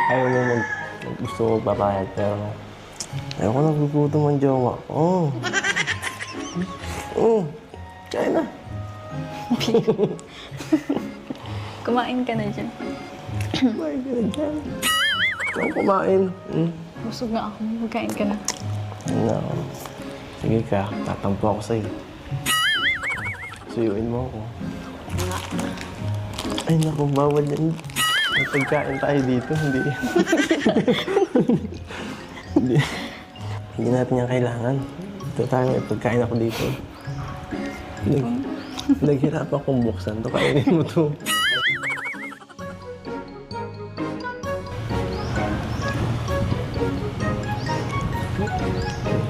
ayaw mo gusto ko magpapayag, pero ayaw ko nagugutom ang jowa. Kaya na. Kumain ka na dyan. Kumain ka na dyan. Ikaw kumain. Busog na ako. Magkain ka na. No. Sige ka, tatampo ako sa'yo. Suyuin mo ako. Ay naku, bawal yan. May pagkain tayo dito, hindi. hindi. Hindi natin yan kailangan. Ito tayo, may pagkain ako dito. Naghirap akong buksan to, kainin mo to.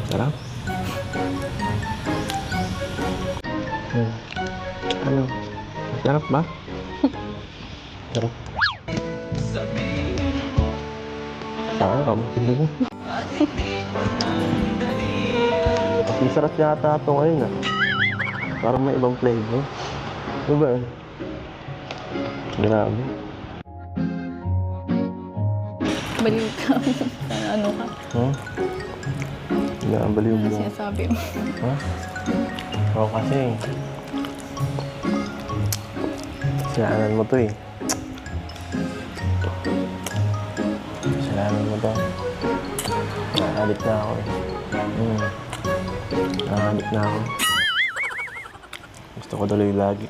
Sarap. Ano? Sarap ba? Sarap. Sarap. Mas masarap yata ito ngayon ah. Parang may ibang flavor. Ano ba yun? Grabe. Baliw ka. Ano ka? Nabaliw Ano mo. sinasabi mo? Ha? Oo kasi. Kasalanan mo to eh. Kasalanan mo to. Nakalit na ako eh. Nakalit na ako. Gusto ko tuloy lagi.